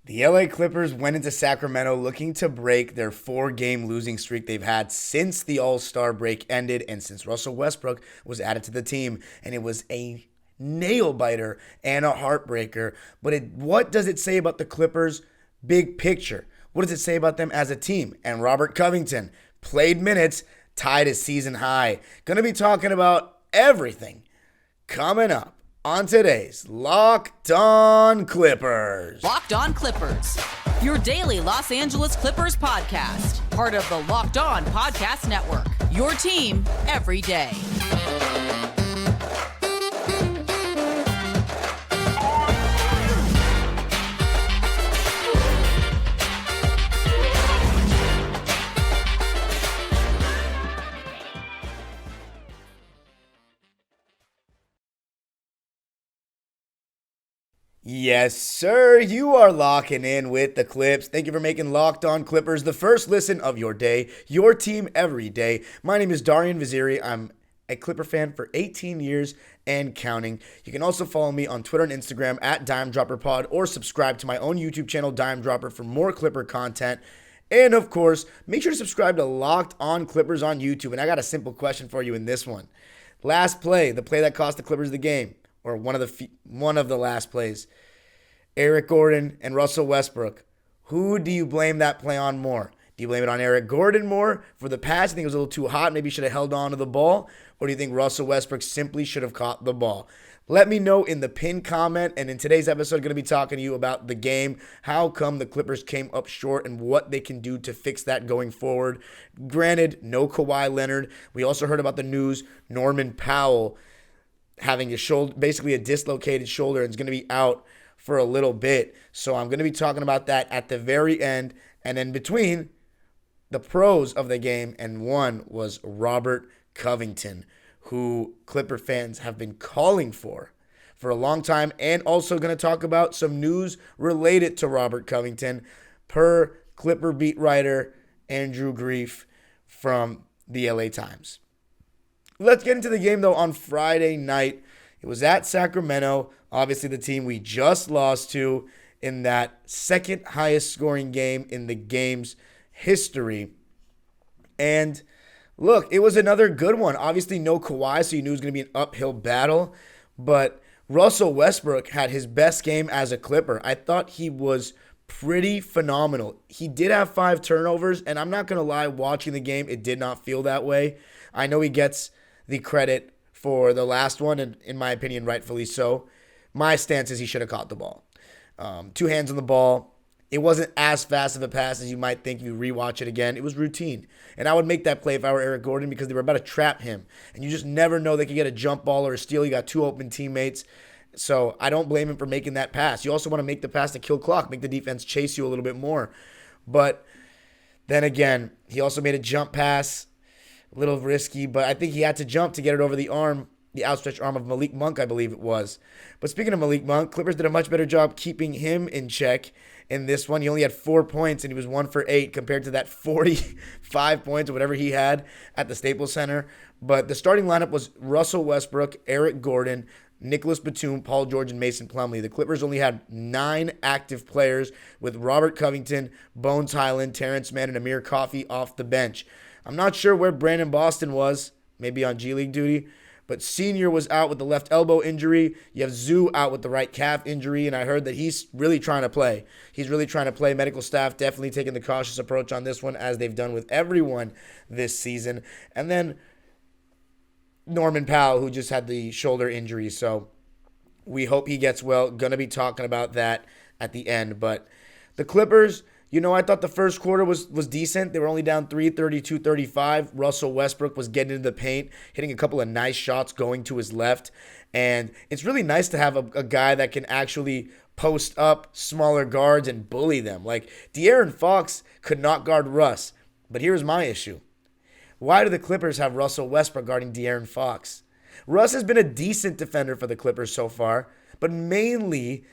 The LA Clippers went into Sacramento looking to break their 4-game losing streak they've had since the All-Star break ended and since Russell Westbrook was added to the team. And it was a nail-biter and a heartbreaker. But what does it say about the Clippers' big picture? What does it say about them as a team? And Robert Covington played minutes, tied his season high. Going to be talking about everything coming up on today's Locked On Clippers. Locked On Clippers, your daily Los Angeles Clippers podcast. Part of the Locked On Podcast Network, your team every day. Yes, sir. You are locking in with the Clips. Thank you for making Locked On Clippers the first listen of your day, your team every day. My name is Darian Vaziri. I'm a Clipper fan for 18 years and counting. You can also follow me on Twitter and Instagram at DimeDropperPod or subscribe to my own YouTube channel, Dime Dropper, for more Clipper content. And of course, make sure to subscribe to Locked On Clippers on YouTube. And I got a simple question for you in this one. Last play, the play that cost the Clippers the game, or one of the last plays. Eric Gordon and Russell Westbrook. Who do you blame that play on more? Do you blame it on Eric Gordon more for the pass? You think it was a little too hot, maybe should have held on to the ball? Or do you think Russell Westbrook simply should have caught the ball? Let me know in the pinned comment. And in today's episode, I'm going to be talking to you about the game, how come the Clippers came up short, and what they can do to fix that going forward. Granted, no Kawhi Leonard. We also heard about the news, Norman Powell having basically a dislocated shoulder, and is going to be out for a little bit. So I'm going to be talking about that at the very end. And in between, the pros of the game, and one was Robert Covington, who Clipper fans have been calling for a long time, and also going to talk about some news related to Robert Covington per Clipper beat writer Andrew Grief from the LA Times. Let's get into the game, though, on Friday night. It was at Sacramento, obviously the team we just lost to in that second highest scoring game in the game's history. And look, it was another good one. Obviously no Kawhi, so you knew it was going to be an uphill battle. But Russell Westbrook had his best game as a Clipper. I thought he was pretty phenomenal. He did have 5 turnovers, and I'm not going to lie, watching the game, it did not feel that way. I know he gets the credit for the last one, and in my opinion, rightfully so. My stance is he should have caught the ball. 2 hands on the ball. It wasn't as fast of a pass as you might think if you rewatch it again. It was routine. And I would make that play if I were Eric Gordon, because they were about to trap him. And you just never know, they could get a jump ball or a steal. You got 2 open teammates. So I don't blame him for making that pass. You also want to make the pass to kill clock, make the defense chase you a little bit more. But then again, he also made a jump pass. A little risky, but I think he had to jump to get it over the outstretched arm of Malik Monk, I believe it was. But speaking of Malik Monk, Clippers did a much better job keeping him in check in this one. He only had 4 points, and he was 1 for 8 compared to that 45 points or whatever he had at the Staples Center. But the starting lineup was Russell Westbrook, Eric Gordon, Nicholas Batum, Paul George, and Mason Plumlee. The Clippers only had 9 active players, with Robert Covington, Bones Highland, Terrence Mann, and Amir Coffey off the bench. I'm not sure where Brandon Boston was, maybe on G League duty, but Senior was out with the left elbow injury. You have Zoo out with the right calf injury, and I heard that he's really trying to play. Medical staff definitely taking the cautious approach on this one, as they've done with everyone this season. And then Norman Powell, who just had the shoulder injury, so we hope he gets well. Going to be talking about that at the end. But the Clippers, I thought the first quarter was decent. They were only down 3, 32-35. Russell Westbrook was getting into the paint, hitting a couple of nice shots going to his left. And it's really nice to have a guy that can actually post up smaller guards and bully them. Like, De'Aaron Fox could not guard Russ. But here's my issue. Why do the Clippers have Russell Westbrook guarding De'Aaron Fox? Russ has been a decent defender for the Clippers so far, but mainly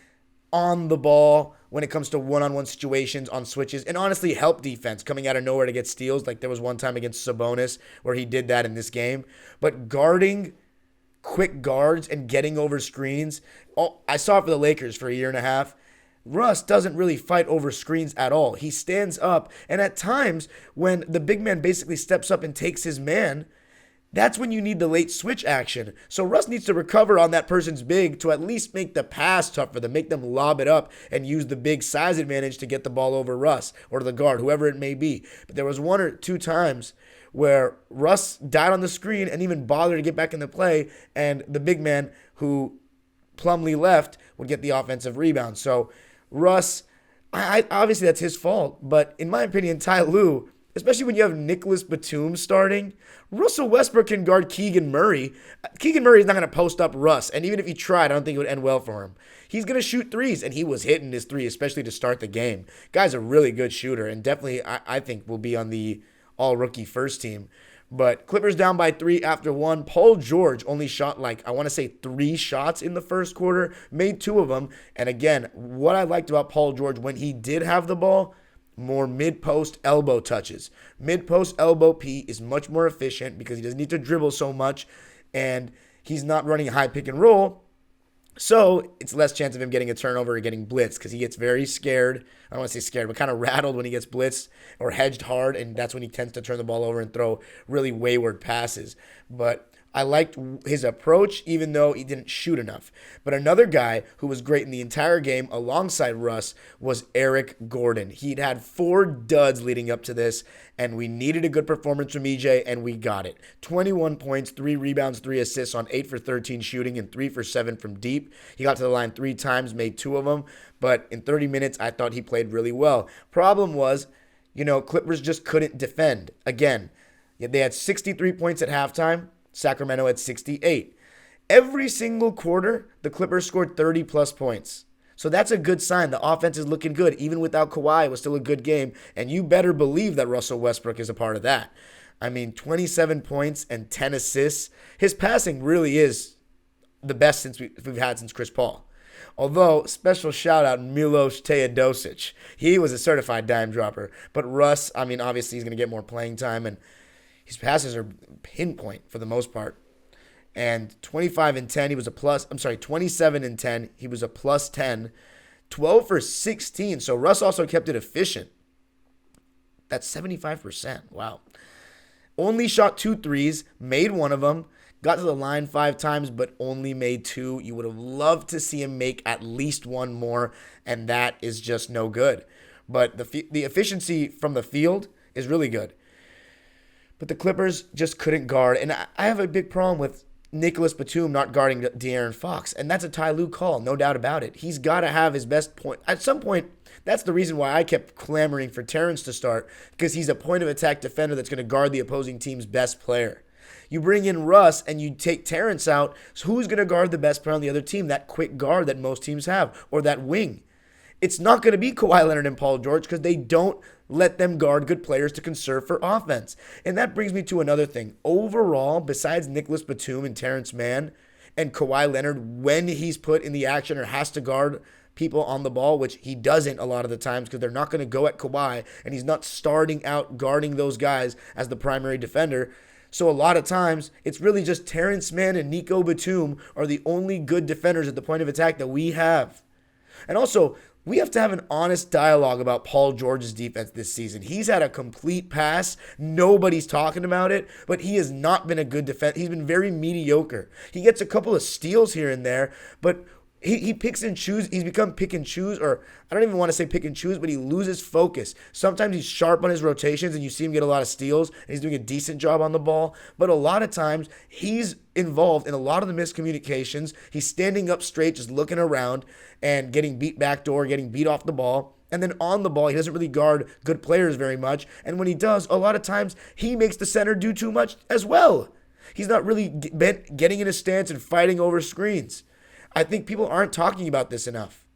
on the ball when it comes to one-on-one situations, on switches, and honestly help defense coming out of nowhere to get steals. Like there was one time against Sabonis where he did that in this game. But guarding quick guards and getting over screens, I saw it for the Lakers for a year and a half. Russ doesn't really fight over screens at all. He stands up, and at times when the big man basically steps up and takes his man, that's when you need the late switch action. So Russ needs to recover on that person's big to at least make the pass tough for them, make them lob it up and use the big size advantage to get the ball over Russ or the guard, whoever it may be. But there was 1 or 2 times where Russ died on the screen and even bothered to get back in the play, and the big man who Plumlee left would get the offensive rebound. So Russ, obviously that's his fault, but in my opinion, Ty Lue, especially when you have Nicholas Batum starting, Russell Westbrook can guard Keegan Murray. Keegan Murray is not going to post up Russ, and even if he tried, I don't think it would end well for him. He's going to shoot threes, and he was hitting his three, especially to start the game. Guy's a really good shooter, and definitely I think will be on the all-rookie first team. But Clippers down by 3 after 1. Paul George only shot 3 shots in the first quarter, made 2 of them. And again, what I liked about Paul George when he did have the ball, more mid-post elbow touches. Mid-post elbow P is much more efficient because he doesn't need to dribble so much, and he's not running a high pick and roll. So it's less chance of him getting a turnover or getting blitzed because he gets very scared. I don't want to say scared, but kind of rattled when he gets blitzed or hedged hard, and that's when he tends to turn the ball over and throw really wayward passes. But I liked his approach, even though he didn't shoot enough. But another guy who was great in the entire game alongside Russ was Eric Gordon. He'd had 4 duds leading up to this, and we needed a good performance from EJ, and we got it. 21 points, 3 rebounds, 3 assists on 8 for 13 shooting, and 3 for 7 from deep. He got to the line 3 times, made 2 of them, but in 30 minutes, I thought he played really well. Problem was, Clippers just couldn't defend. Again, they had 63 points at halftime. Sacramento had 68. Every single quarter, the Clippers scored 30-plus points. So that's a good sign. The offense is looking good. Even without Kawhi, it was still a good game. And you better believe that Russell Westbrook is a part of that. 27 points and 10 assists. His passing really is the best we've had since Chris Paul. Although, special shout-out Milos Teodosic. He was a certified dime dropper. But Russ, obviously he's going to get more playing time, and his passes are pinpoint for the most part. And 25 and 10, he was 27 and 10, he was a plus 10. 12 for 16, so Russ also kept it efficient. That's 75%. Wow. Only shot 2 threes, made 1 of them, got to the line 5 times, but only made 2. You would have loved to see him make at least 1 more, and that is just no good. But the efficiency from the field is really good. But the Clippers just couldn't guard. And I have a big problem with Nicholas Batum not guarding De'Aaron Fox. And that's a Ty Lue call, no doubt about it. He's got to have his best point. At some point, that's the reason why I kept clamoring for Terrence to start, because he's a point-of-attack defender that's going to guard the opposing team's best player. You bring in Russ and you take Terrence out, so who's going to guard the best player on the other team? That quick guard that most teams have, or that wing. It's not going to be Kawhi Leonard and Paul George because they don't let them guard good players to conserve for offense. And that brings me to another thing. Overall, besides Nicholas Batum and Terrence Mann and Kawhi Leonard, when he's put in the action or has to guard people on the ball, which he doesn't a lot of the times because they're not going to go at Kawhi, and he's not starting out guarding those guys as the primary defender. So a lot of times, it's really just Terrence Mann and Nico Batum are the only good defenders at the point of attack that we have. And also, we have to have an honest dialogue about Paul George's defense this season. He's had a complete pass. Nobody's talking about it, but he has not been a good defense. He's been very mediocre. He gets a couple of steals here and there, but he picks and chooses. He's become pick and choose, or I don't even want to say pick and choose, but he loses focus. Sometimes he's sharp on his rotations and you see him get a lot of steals and he's doing a decent job on the ball. But a lot of times he's involved in a lot of the miscommunications. He's standing up straight, just looking around and getting beat backdoor, getting beat off the ball. And then on the ball, he doesn't really guard good players very much. And when he does, a lot of times he makes the center do too much as well. He's not really getting in a stance and fighting over screens. I think people aren't talking about this enough.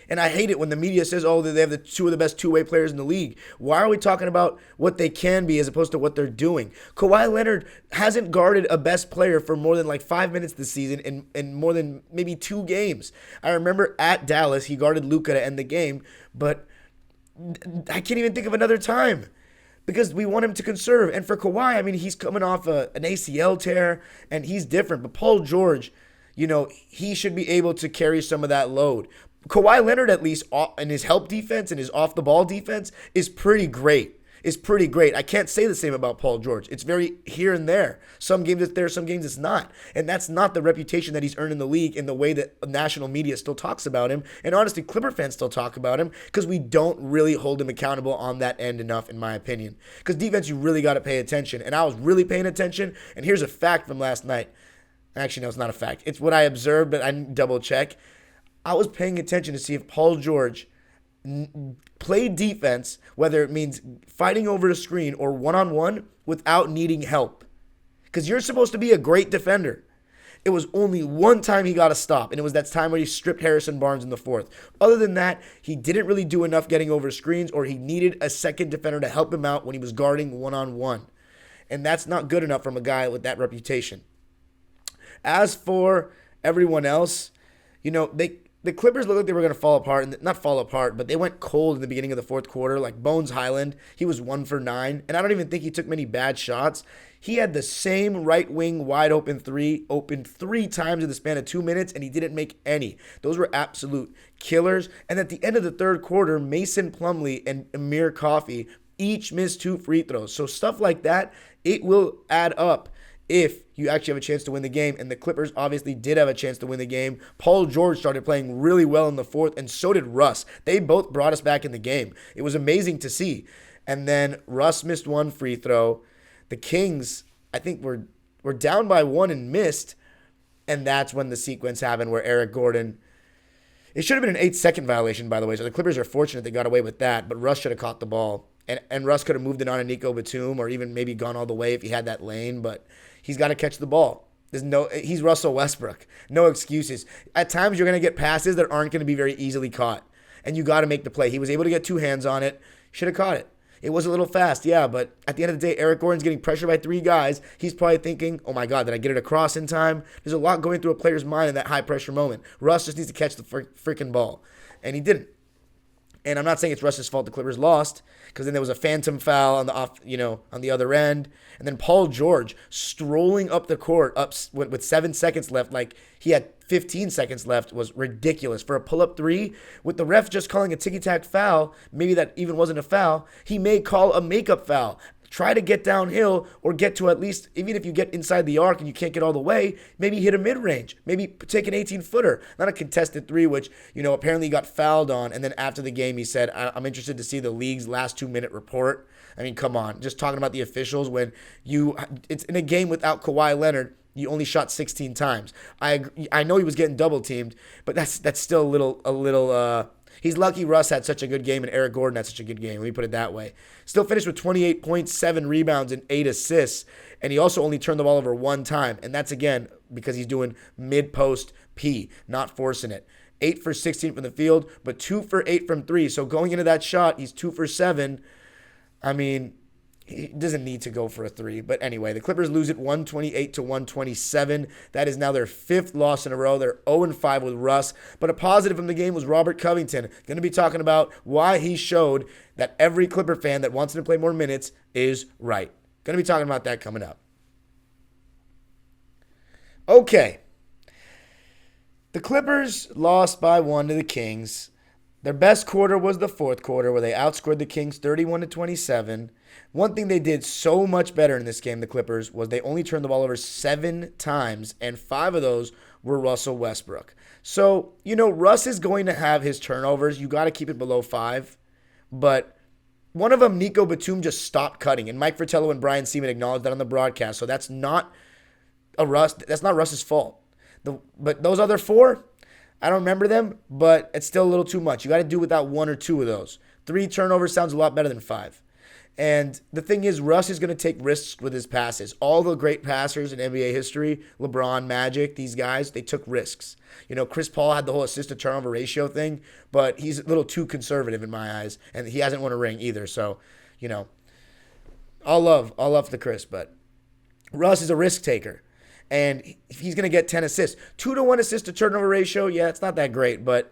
And I hate it when the media says, oh, they have 2 of the best two-way players in the league. Why are we talking about what they can be as opposed to what they're doing? Kawhi Leonard hasn't guarded a best player for more than 5 minutes this season in more than maybe 2 games. I remember at Dallas, he guarded Luka to end the game, but I can't even think of another time because we want him to conserve. And for Kawhi, he's coming off an ACL tear, and he's different. But Paul George, he should be able to carry some of that load. Kawhi Leonard, at least, in his help defense and his off-the-ball defense, is pretty great. I can't say the same about Paul George. It's very here and there. Some games it's there, some games it's not. And that's not the reputation that he's earned in the league in the way that national media still talks about him. And honestly, Clipper fans still talk about him because we don't really hold him accountable on that end enough, in my opinion. Because defense, you really got to pay attention. And I was really paying attention. And here's a fact from last night. Actually, no, it's not a fact. It's what I observed, but I didn't double check. I was paying attention to see if Paul George played defense, whether it means fighting over the screen or one-on-one without needing help. Because you're supposed to be a great defender. It was only one time he got a stop, and it was that time where he stripped Harrison Barnes in the fourth. Other than that, he didn't really do enough getting over screens, or he needed a second defender to help him out when he was guarding one-on-one. And that's not good enough from a guy with that reputation. As for everyone else, the Clippers looked like they were going to fall apart, and not fall apart, but they went cold in the beginning of the fourth quarter. Like Bones Highland, he was 1 for 9, and I don't even think he took many bad shots. He had the same right wing wide open three, opened 3 times in the span of 2 minutes, and he didn't make any. Those were absolute killers. And at the end of the third quarter, Mason Plumlee and Amir Coffey each missed 2 free throws. So stuff like that, it will add up if you actually have a chance to win the game. And the Clippers obviously did have a chance to win the game. Paul George started playing really well in the fourth, and so did Russ. They both brought us back in the game. It was amazing to see. And then Russ missed 1 free throw. The Kings, I think, were down by 1 and missed. And that's when the sequence happened where Eric Gordon, it should have been an 8-second violation, by the way. So the Clippers are fortunate they got away with that. But Russ should have caught the ball. And Russ could have moved it on to Nico Batum, or even maybe gone all the way if he had that lane. But he's got to catch the ball. He's Russell Westbrook. No excuses. At times you're going to get passes that aren't going to be very easily caught. And you got to make the play. He was able to get 2 hands on it. Should have caught it. It was a little fast, yeah, but at the end of the day, Eric Gordon's getting pressured by 3 guys. He's probably thinking, oh my God, did I get it across in time? There's a lot going through a player's mind in that high-pressure moment. Russ just needs to catch the freaking ball, and he didn't. And I'm not saying it's Russ's fault the Clippers lost, because then there was a phantom foul on the other end, and then Paul George strolling up the court with 7 seconds left, like he had 15 seconds left, was ridiculous. For a pull-up 3, with the ref just calling a ticky-tack foul, maybe that even wasn't a foul, he may call a makeup foul. Try to get downhill, or get to at least, even if you get inside the arc and you can't get all the way, maybe hit a mid-range. Maybe take an 18-footer, not a contested 3, which, apparently he got fouled on. And then after the game, he said, I'm interested to see the league's last 2-minute report. I mean, come on. Just talking about the officials when it's in a game without Kawhi Leonard, you only shot 16 times. I know he was getting double-teamed, but that's still a little. He's lucky Russ had such a good game and Eric Gordon had such a good game. Let me put it that way. Still finished with 28 points, 7 rebounds, and 8 assists. And he also only turned the ball over 1 time. And that's, again, because he's doing mid-post P, not forcing it. 8 for 16 from the field, but 2 for 8 from 3. So going into that shot, he's 2 for 7. I mean, he doesn't need to go for a 3. But anyway, the Clippers lose it 128-127. That is now their 5th loss in a row. They're 0-5 with Russ. But a positive from the game was Robert Covington. Going to be talking about why he showed that every Clipper fan that wants him to play more minutes is right. Going to be talking about that coming up. Okay. The Clippers lost by 1 to the Kings. Their best quarter was the fourth quarter, where they outscored the Kings 31-27. One thing they did so much better in this game, the Clippers, was they only turned the ball over 7 times, and 5 of those were Russell Westbrook. So, Russ is going to have his turnovers. You got to keep it below 5. But one of them, Nico Batum, just stopped cutting, and Mike Fratello and Brian Seaman acknowledged that on the broadcast. So that's not Russ's fault. But those other 4, I don't remember them, but it's still a little too much. You got to do without 1 or 2 of those. 3 turnovers sounds a lot better than 5. And the thing is, Russ is going to take risks with his passes. All the great passers in NBA history, LeBron, Magic, these guys, they took risks. Chris Paul had the whole assist-to-turnover ratio thing, but he's a little too conservative in my eyes, and he hasn't won a ring either. So, all love to Chris, but Russ is a risk taker. And he's going to get 10 assists. 2-to-1 assist-to-turnover ratio, yeah, it's not that great, but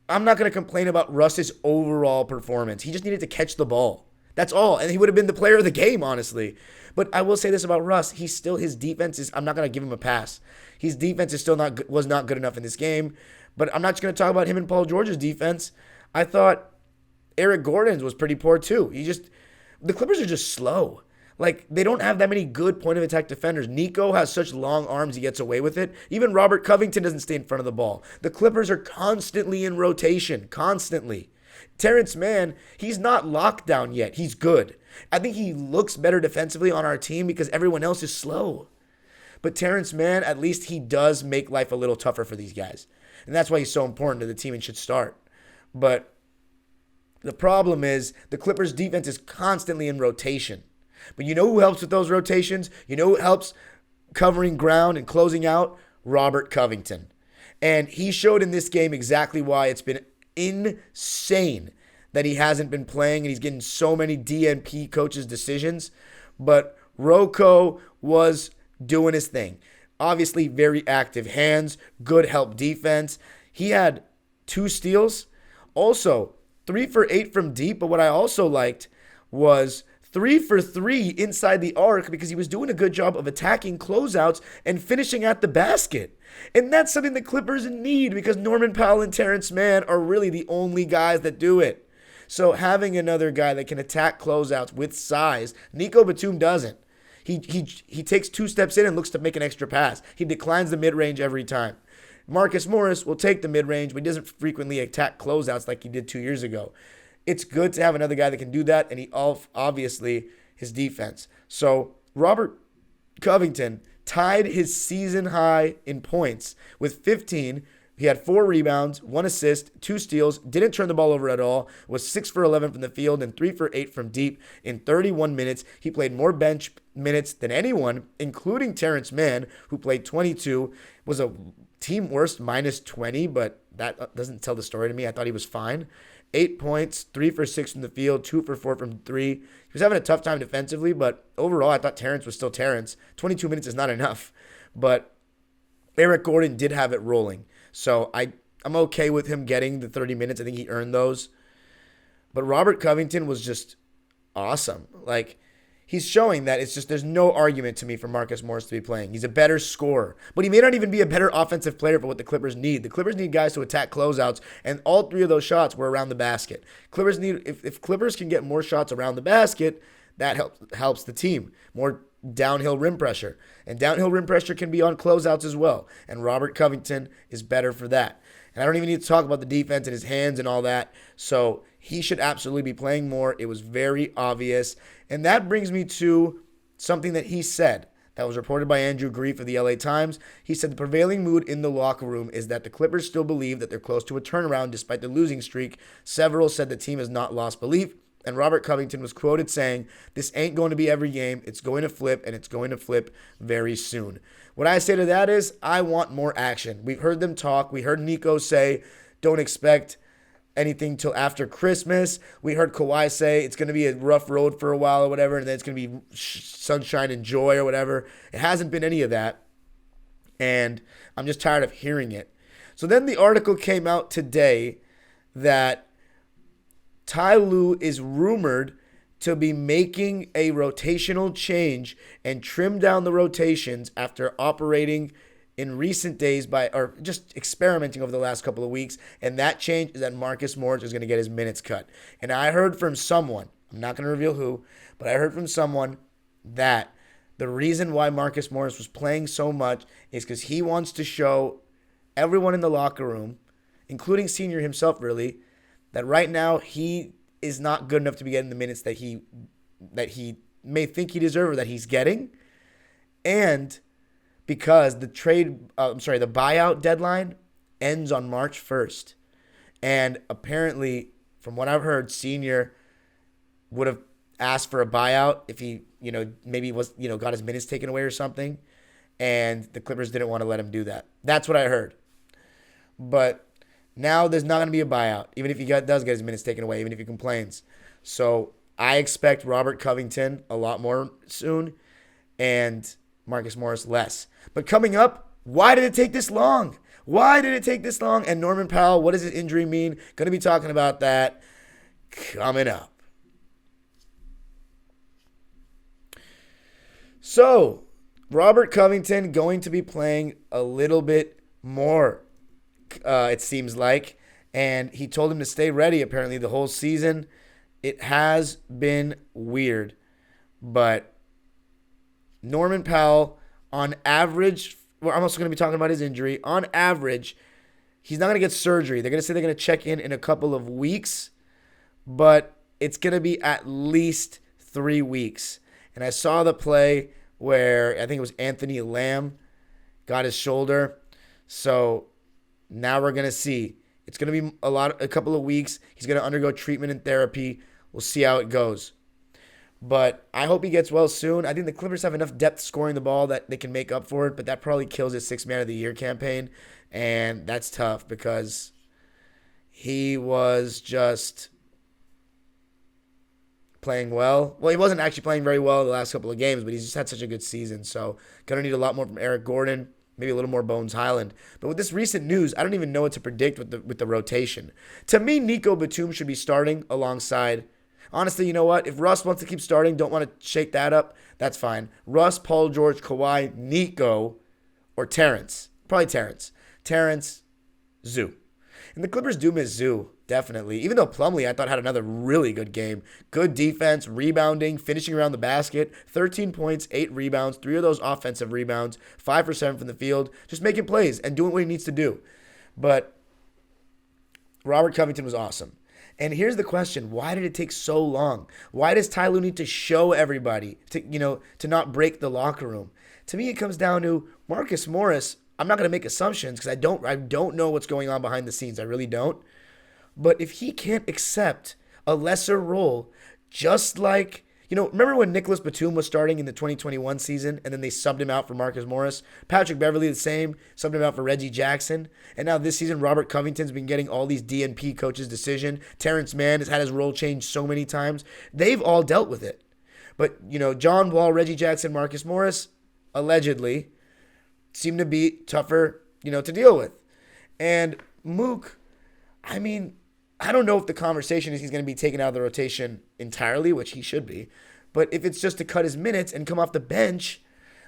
I'm not going to complain about Russ's overall performance. He just needed to catch the ball. That's all. And he would have been the player of the game, honestly. But I will say this about Russ. His defense is, I'm not going to give him a pass. His defense is was not good enough in this game. But I'm not just going to talk about him and Paul George's defense. I thought Eric Gordon's was pretty poor too. The Clippers are just slow. Like, they don't have that many good point of attack defenders. Nico has such long arms, he gets away with it. Even Robert Covington doesn't stay in front of the ball. The Clippers are constantly in rotation, constantly. Terrence Mann, he's not locked down yet. He's good. I think he looks better defensively on our team because everyone else is slow. But Terrence Mann, at least he does make life a little tougher for these guys. And that's why he's so important to the team and should start. But the problem is the Clippers' defense is constantly in rotation. But you know who helps with those rotations? You know who helps covering ground and closing out? Robert Covington. And he showed in this game exactly why it's been insane that he hasn't been playing and he's getting so many DNP coaches' decisions. But Rocco was doing his thing. Obviously, very active hands, good help defense. He had 2 steals. Also, 3 for 8 from deep. But what I also liked was 3 for 3 inside the arc because he was doing a good job of attacking closeouts and finishing at the basket. And that's something the Clippers need because Norman Powell and Terrence Mann are really the only guys that do it. So having another guy that can attack closeouts with size, Nico Batum doesn't. He takes 2 steps in and looks to make an extra pass. He declines the mid-range every time. Marcus Morris will take the mid-range, but he doesn't frequently attack closeouts like he did 2 years ago. It's good to have another guy that can do that, and he obviously his defense. So Robert Covington tied his season high in points with 15. He had 4 rebounds, 1 assist, 2 steals, didn't turn the ball over at all, was 6 for 11 from the field and 3 for 8 from deep in 31 minutes. He played more bench minutes than anyone, including Terrence Mann, who played 22, was a team worst minus 20, but that doesn't tell the story to me. I thought he was fine. 8 points, 3 for 6 from the field, 2 for 4 from 3. He was having a tough time defensively, but overall I thought Terrence was still Terrence. 22 minutes is not enough, but Eric Gordon did have it rolling. So I'm okay with him getting the 30 minutes. I think he earned those. But Robert Covington was just awesome. Like, he's showing that it's just there's no argument to me for Marcus Morris to be playing. He's a better scorer. But he may not even be a better offensive player for what the Clippers need. The Clippers need guys to attack closeouts, and all 3 of those shots were around the basket. Clippers need if Clippers can get more shots around the basket, that helps the team. More downhill rim pressure. And downhill rim pressure can be on closeouts as well. And Robert Covington is better for that. And I don't even need to talk about the defense and his hands and all that. So he should absolutely be playing more. It was very obvious. And that brings me to something that he said that was reported by Andrew Grief of the LA Times. He said the prevailing mood in the locker room is that the Clippers still believe that they're close to a turnaround despite the losing streak. Several said the team has not lost belief. And Robert Covington was quoted saying, "This ain't going to be every game. It's going to flip, and it's going to flip very soon." What I say to that is, I want more action. We've heard them talk. We heard Nico say, don't expect anything till after Christmas. We heard Kawhi say it's going to be a rough road for a while or whatever, and then it's going to be sunshine and joy or whatever. It hasn't been any of that, and I'm just tired of hearing it. So then the article came out today that Ty Lue is rumored to be making a rotational change and trim down the rotations after operating in recent days or just experimenting over the last couple of weeks. And that change is that Marcus Morris is going to get his minutes cut. And I heard from someone, I'm not going to reveal who, but I heard from someone that the reason why Marcus Morris was playing so much is because he wants to show everyone in the locker room, including Senior himself really, that right now he is not good enough to be getting the minutes that he may think he deserves or that he's getting. And because the buyout deadline ends on March 1st. And apparently, from what I've heard, Senior would have asked for a buyout if he, maybe was, got his minutes taken away or something. And the Clippers didn't want to let him do that. That's what I heard. But now there's not going to be a buyout, even if he does get his minutes taken away, even if he complains. So I expect Robert Covington a lot more soon and Marcus Morris less. But coming up, why did it take this long? Why did it take this long? And Norman Powell, what does his injury mean? Going to be talking about that coming up. So Robert Covington going to be playing a little bit more. it seems like. And he told him to stay ready, apparently, the whole season. It has been weird. But Norman Powell, on average, I'm also going to be talking about his injury. On average, he's not going to get surgery. They're going to say they're going to check in a couple of weeks, but it's going to be at least 3 weeks. And I saw the play where I think it was Anthony Lamb got his shoulder. So now we're going to see. It's going to be a couple of weeks. He's going to undergo treatment and therapy. We'll see how it goes. But I hope he gets well soon. I think the Clippers have enough depth scoring the ball that they can make up for it, but that probably kills his 6th Man of the Year campaign. And that's tough because he was just playing well. Well, he wasn't actually playing very well the last couple of games, but he's just had such a good season. So going to need a lot more from Eric Gordon, maybe a little more Bones Highland. But with this recent news, I don't even know what to predict with the rotation. To me, Nico Batum should be starting alongside. Honestly, you know what? If Russ wants to keep starting, don't want to shake that up, that's fine. Russ, Paul George, Kawhi, Nico, or Terrence. Probably Terrence. Terrence, Zoo. And the Clippers do miss Zoo, definitely. Even though Plumlee, I thought, had another really good game. Good defense, rebounding, finishing around the basket. 13 points, 8 rebounds, 3 of those offensive rebounds, 5 for 7 from the field. Just making plays and doing what he needs to do. But Robert Covington was awesome. And here's the question. Why did it take so long? Why does Ty Lue need to show everybody to not break the locker room? To me, it comes down to Marcus Morris. I'm not going to make assumptions because I don't know what's going on behind the scenes. I really don't. But if he can't accept a lesser role, just like, remember when Nicholas Batum was starting in the 2021 season and then they subbed him out for Marcus Morris? Patrick Beverley the same, subbed him out for Reggie Jackson. And now this season, Robert Covington's been getting all these DNP coaches' decision. Terrence Mann has had his role changed so many times. They've all dealt with it. But, John Wall, Reggie Jackson, Marcus Morris, allegedly, seem to be tougher, to deal with. And Mook, I don't know if the conversation is he's going to be taken out of the rotation entirely, which he should be. But if it's just to cut his minutes and come off the bench,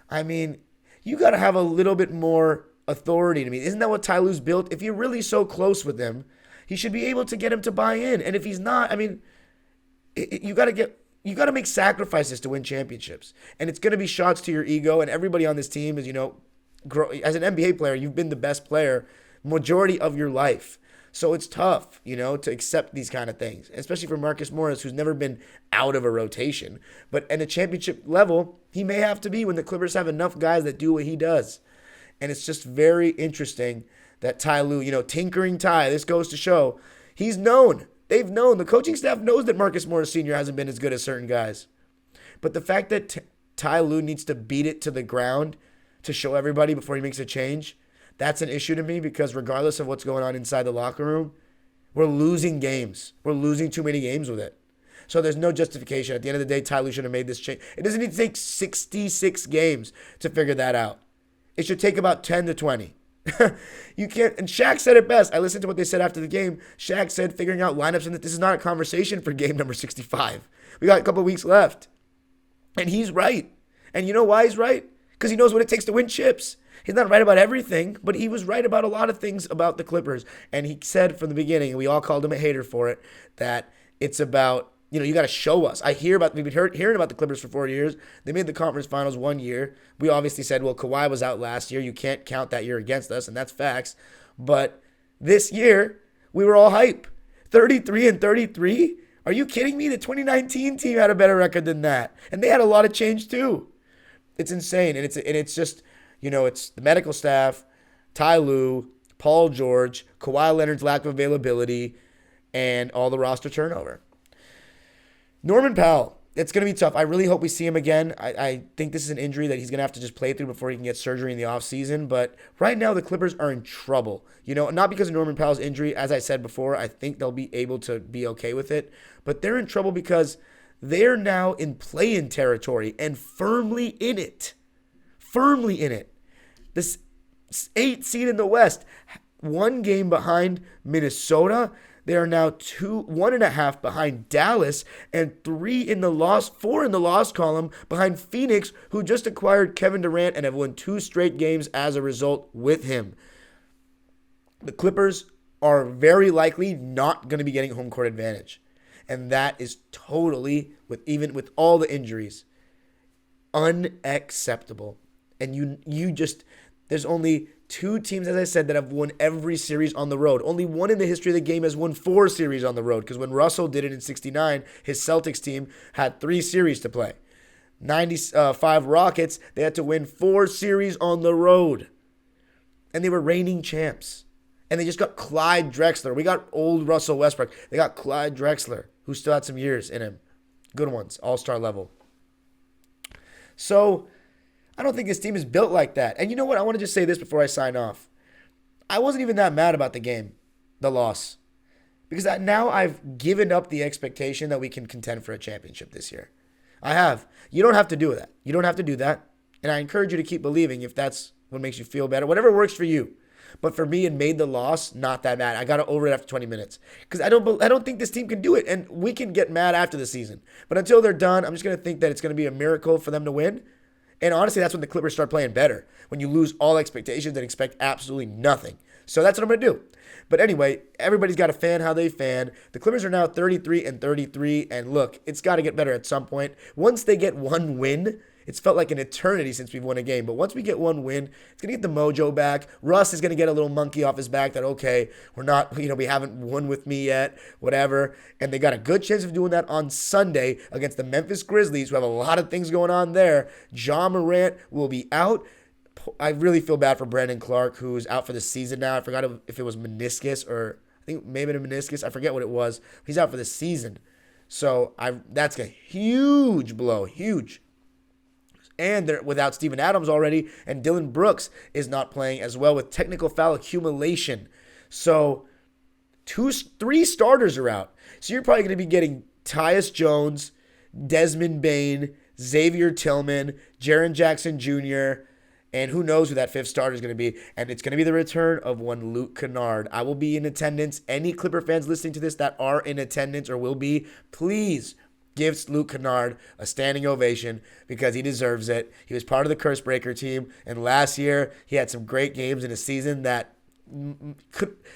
you got to have a little bit more authority to me. Isn't that what Ty Lue's built? If you're really so close with him, he should be able to get him to buy in. And if he's not, you got to make sacrifices to win championships. And it's going to be shots to your ego. And everybody on this team is, as an NBA player, you've been the best player majority of your life. So it's tough, to accept these kind of things, especially for Marcus Morris, who's never been out of a rotation. But at a championship level, he may have to be when the Clippers have enough guys that do what he does. And it's just very interesting that Ty Lue, tinkering Ty, this goes to show, he's known. They've known. The coaching staff knows that Marcus Morris Sr. hasn't been as good as certain guys. But the fact that Ty Lue needs to beat it to the ground to show everybody before he makes a change, that's an issue to me because regardless of what's going on inside the locker room, we're losing games. We're losing too many games with it. So there's no justification. At the end of the day, Ty Lue should have made this change. It doesn't need to take 66 games to figure that out. It should take about 10 to 20. You can't, and Shaq said it best. I listened to what they said after the game. Shaq said figuring out lineups and that this is not a conversation for game number 65. We got a couple of weeks left. And he's right. And you know why he's right? Because he knows what it takes to win chips. He's not right about everything, but he was right about a lot of things about the Clippers. And he said from the beginning, and we all called him a hater for it, that it's about, you got to show us. We've been hearing about the Clippers for 4 years. They made the conference finals 1 year. We obviously said, well, Kawhi was out last year. You can't count that year against us, and that's facts. But this year, we were all hype. 33-33? Are you kidding me? The 2019 team had a better record than that. And they had a lot of change too. It's insane. And it's just, it's the medical staff, Ty Lue, Paul George, Kawhi Leonard's lack of availability, and all the roster turnover. Norman Powell, it's going to be tough. I really hope we see him again. I think this is an injury that he's going to have to just play through before he can get surgery in the offseason. But right now, the Clippers are in trouble. Not because of Norman Powell's injury. As I said before, I think they'll be able to be okay with it. But they're in trouble because they're now in play-in territory and firmly in it. Firmly in it. This 8th seed in the West, 1 game behind Minnesota. They are now 1.5 behind Dallas and 4 in the loss column behind Phoenix, who just acquired Kevin Durant and have won 2 straight games as a result with him. the Clippers are very likely not going to be getting home court advantage. And that is totally, even with all the injuries, unacceptable. And you just, there's only 2 teams, as I said, that have won every series on the road. Only one in the history of the game has won 4 series on the road, because when Russell did it in 69, his Celtics team had 3 series to play. 95 Rockets, they had to win 4 series on the road. And they were reigning champs. And they just got Clyde Drexler. We got old Russell Westbrook. They got Clyde Drexler, who still had some years in him. Good ones, all-star level. So, I don't think this team is built like that. And you know what? I want to just say this before I sign off. I wasn't even that mad about the game, the loss. Because now I've given up the expectation that we can contend for a championship this year. I have. You don't have to do that. You don't have to do that. And I encourage you to keep believing if that's what makes you feel better. Whatever works for you. But for me, it made the loss not that mad. I got over it after 20 minutes. Because I don't think this team can do it. And we can get mad after the season. But until they're done, I'm just going to think that it's going to be a miracle for them to win. And honestly, that's when the Clippers start playing better. When you lose all expectations and expect absolutely nothing. So that's what I'm going to do. But anyway, everybody's got to fan how they fan. The Clippers are now 33-33. And look, it's got to get better at some point. Once they get one win, it's felt like an eternity since we've won a game. But once we get one win, it's going to get the mojo back. Russ is going to get a little monkey off his back that, okay, we're not, we haven't won with me yet, whatever. And they got a good chance of doing that on Sunday against the Memphis Grizzlies, who have a lot of things going on there. Ja Morant will be out. I really feel bad for Brandon Clark, who's out for the season now. I forgot if it was meniscus or I think maybe a meniscus. I forget what it was. He's out for the season. So that's a huge blow, huge. And they're without Steven Adams already, and Dylan Brooks is not playing as well with technical foul accumulation. So 3 starters are out. So you're probably going to be getting Tyus Jones, Desmond Bane, Xavier Tillman, Jaren Jackson Jr., and who knows who that 5th starter is going to be. And it's going to be the return of one Luke Kennard. I will be in attendance. Any Clipper fans listening to this that are in attendance or will be, please give Luke Kennard a standing ovation because he deserves it. He was part of the Curse Breaker team. And last year, he had some great games in a season that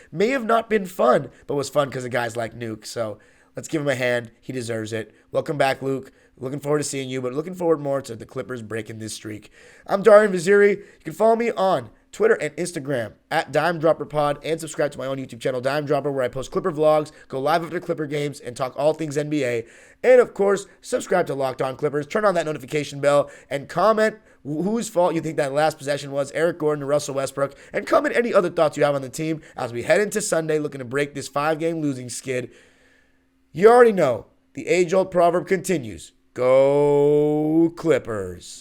may have not been fun, but was fun because of guys like Nuke. So let's give him a hand. He deserves it. Welcome back, Luke. Looking forward to seeing you, but looking forward more to the Clippers breaking this streak. I'm Darian Vaziri. You can follow me on Twitter and Instagram at DimeDropperPod and subscribe to my own YouTube channel, Dime Dropper, where I post Clipper vlogs, go live after Clipper games, and talk all things NBA. And, of course, subscribe to Locked On Clippers, turn on that notification bell, and comment whose fault you think that last possession was, Eric Gordon or Russell Westbrook, and comment any other thoughts you have on the team as we head into Sunday looking to break this 5-game losing skid. You already know, the age-old proverb continues. Go Clippers.